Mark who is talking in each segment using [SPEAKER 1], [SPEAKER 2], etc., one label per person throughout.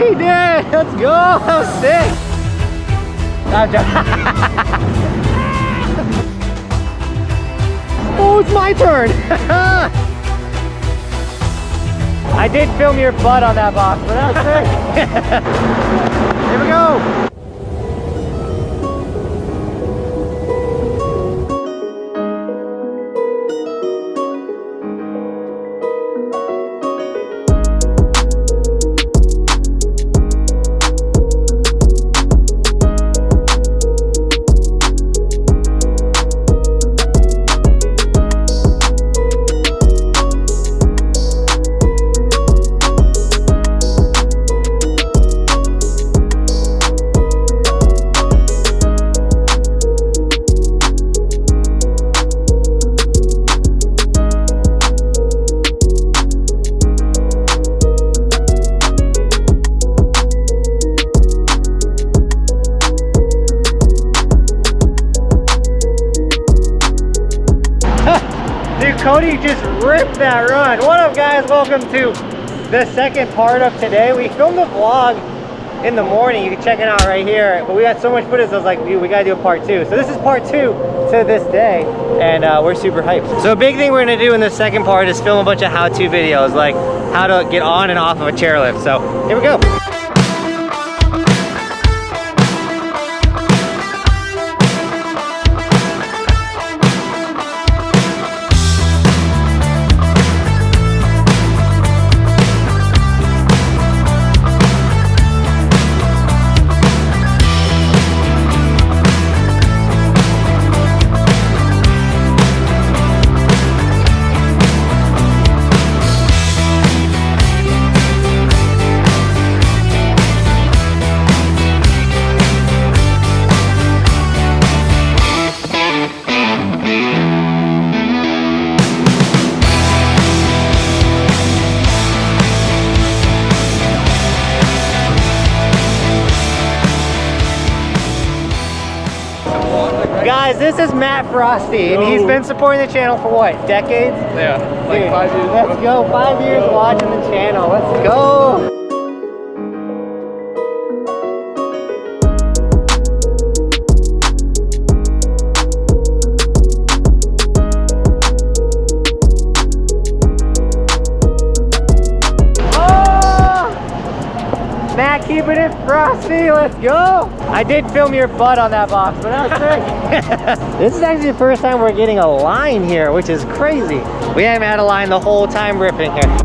[SPEAKER 1] He did! Let's go! That was sick! Oh, it's my turn! I did film your butt on that box, but that was sick! Here we go! Dude, Cody just ripped that run. What up, guys? Welcome to the second part of today. We filmed the vlog in the morning. You can check it out right here. But we got so much footage, I was like, we gotta do a part two. So this is part two to this day, and we're super hyped. So a big thing we're gonna do in the second part is film a bunch of how-to videos, like how to get on and off of a chairlift. So here we go. Guys, this is Matt Frosty, and he's been supporting the channel for what, decades?
[SPEAKER 2] Yeah, like 5 years.
[SPEAKER 1] Let's go, 5 years watching the channel. Let's go. Matt, keeping it frosty, let's go! I did film your butt on that box, but that was sick. This is actually the first time we're getting a line here, which is crazy. We haven't had a line the whole time ripping here.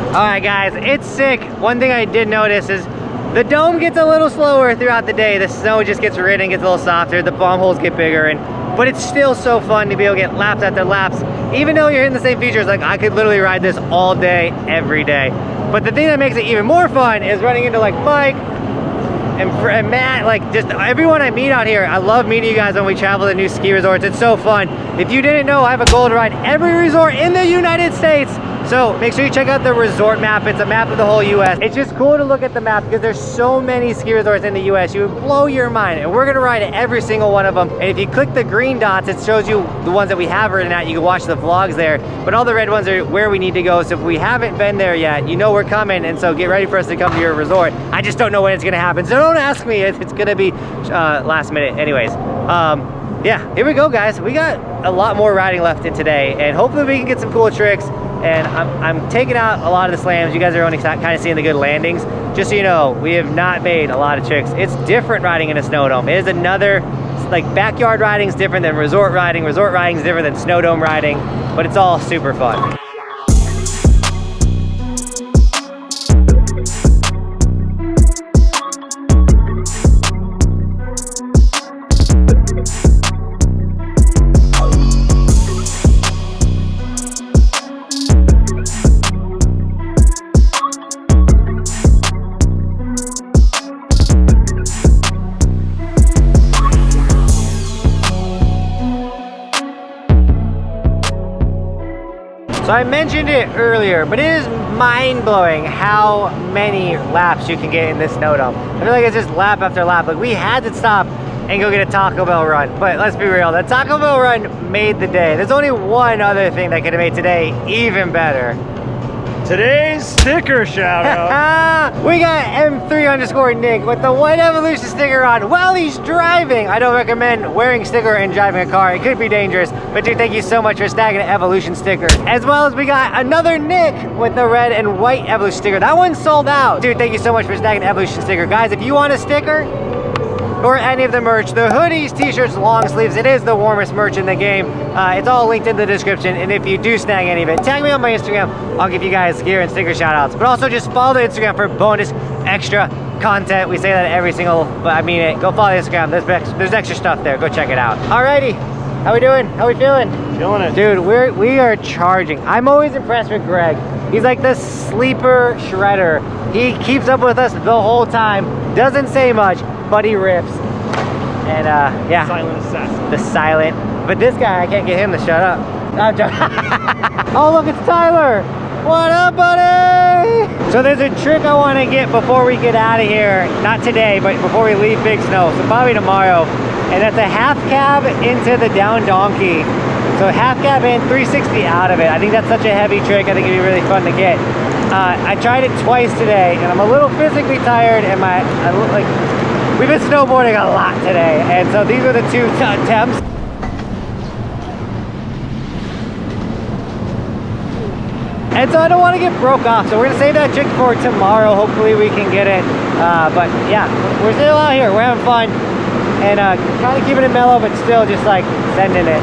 [SPEAKER 1] Alright guys, it's sick. One thing I did notice is the dome gets a little slower throughout the day. The snow just gets ridden, gets a little softer, the bomb holes get bigger, but it's still so fun to be able to get laps after laps. Even though you're in the same features, like I could literally ride this all day, every day. But the thing that makes it even more fun is running into like Mike and Matt, like just everyone I meet out here. I love meeting you guys when we travel to new ski resorts. It's so fun. If you didn't know, I have a goal to ride every resort in the United States. So make sure you check out the resort map. It's a map of the whole US. It's just cool to look at the map because there's so many ski resorts in the US. You would blow your mind. And we're gonna ride every single one of them. And if you click the green dots, it shows you the ones that we have ridden at. You can watch the vlogs there. But all the red ones are where we need to go. So if we haven't been there yet, you know we're coming. And so get ready for us to come to your resort. I just don't know when it's gonna happen. So don't ask me. It's gonna be last minute. Anyways, yeah, here we go, guys. We got a lot more riding left in today. And hopefully we can get some cool tricks. And I'm taking out a lot of the slams. You guys are only kind of seeing the good landings. Just so you know, we have not made a lot of tricks. It's different riding in a snow dome. It is another like backyard riding is different than resort riding. Resort riding is different than snow dome riding, but it's all super fun. So I mentioned it earlier, but it is mind-blowing how many laps you can get in this snow dome. I feel like it's just lap after lap. Like, we had to stop and go get a Taco Bell run, but let's be real, the Taco Bell run made the day. There's only one other thing that could have made today even better.
[SPEAKER 2] Today's sticker shout out.
[SPEAKER 1] We got M3_Nick with the White Evolution sticker on while he's driving. I don't recommend wearing sticker and driving a car. It could be dangerous. But dude, thank you so much for snagging an Evolution sticker. As well as we got another Nick with the red and white Evolution sticker. That one's sold out. Dude, thank you so much for snagging an Evolution sticker. Guys, if you want a sticker or any of the merch, the hoodies, t-shirts, long sleeves, it is the warmest merch in the game. It's all linked in the description, and if you do snag any of it, tag me on my Instagram. I'll give you guys gear and sticker shout outs. But also just follow the Instagram for bonus extra content. We say that every single, but I mean it. Go follow the Instagram. There's extra stuff there. Go check it out. Alrighty, how we doing? How we feeling?
[SPEAKER 2] Feeling it.
[SPEAKER 1] Dude, we are charging. I'm always impressed with Greg. He's like the sleeper shredder. He keeps up with us the whole time. Doesn't say much, but he rips. And yeah.
[SPEAKER 2] Silent assassin.
[SPEAKER 1] The silent. But this guy, I can't get him to shut up. I'm joking. Oh look, it's Tyler. What up, buddy? So there's a trick I want to get before we get out of here. Not today, but before we leave Big Snow. So probably tomorrow. And that's a half cab into the down donkey. So half cab in, 360 out of it. I think that's such a heavy trick. I think it'd be really fun to get. I tried it twice today, and I'm a little physically tired, and we've been snowboarding a lot today, and so these are the two attempts. And so I don't want to get broke off, so we're gonna save that trick for tomorrow. Hopefully we can get it. But yeah, we're still out here, we're having fun, and kind of keeping it mellow, but still just like sending it.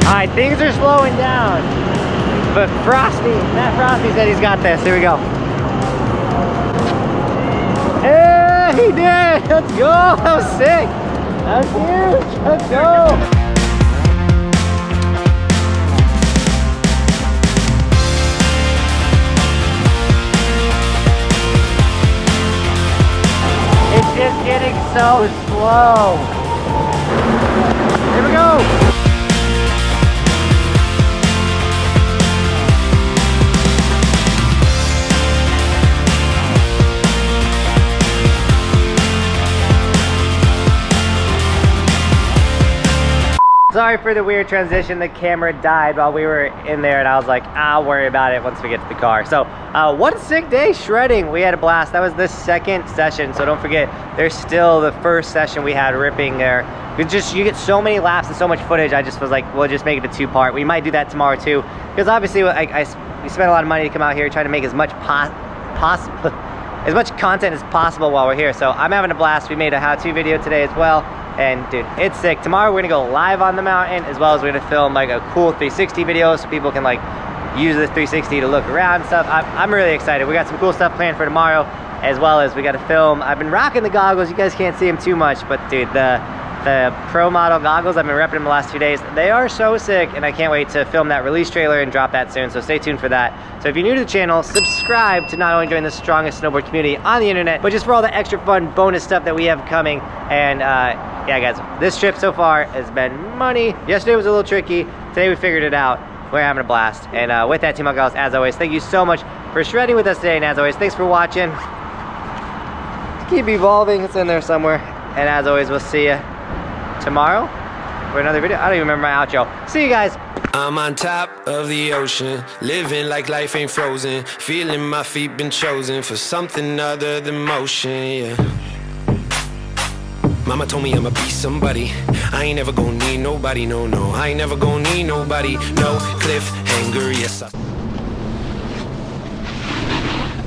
[SPEAKER 1] Alright, things are slowing down, but Matt Frosty said he's got this. Here we go. Yeah, he did! Let's go! That was sick! That was huge! Let's go! It's just getting so slow. Here we go! Sorry for the weird transition. The camera died while we were in there, and I was like, I'll worry about it once we get to the car. So what a sick day shredding. We had a blast. That was the second session, so don't forget, there's still the first session we had ripping there. You get so many laps and so much footage. I just was like, we'll just make it a two-part. We might do that tomorrow too, because obviously we spent a lot of money to come out here trying to make as much as much content as possible while we're here. So I'm having a blast. We made a how-to video today as well. And dude, it's sick. Tomorrow we're gonna go live on the mountain, as well as we're gonna film like a cool 360 video so people can like use this 360 to look around and stuff. I'm really excited. We got some cool stuff planned for tomorrow, as well as we got to film. I've been rocking the goggles. You guys can't see them too much, but dude, the the Pro Model goggles. I've been repping them the last 2 days. They are so sick, and I can't wait to film that release trailer and drop that soon, so stay tuned for that. So if you're new to the channel, subscribe to not only join the strongest snowboard community on the internet, but just for all the extra fun bonus stuff that we have coming. And yeah guys, this trip so far has been money. Yesterday was a little tricky. Today we figured it out. We're having a blast. And with that, Team Buckhouse, as always, thank you so much for shredding with us today. And as always, thanks for watching. Keep evolving, it's in there somewhere. And as always, we'll see you tomorrow for another video. I don't even remember my outro. See you guys.
[SPEAKER 3] I'm on top of the ocean, living like life ain't frozen, feeling my feet been chosen for something other than motion, yeah. Mama told me I'ma be somebody, I ain't never gonna need nobody, no, no. I ain't never gonna need nobody, no cliffhanger, yes I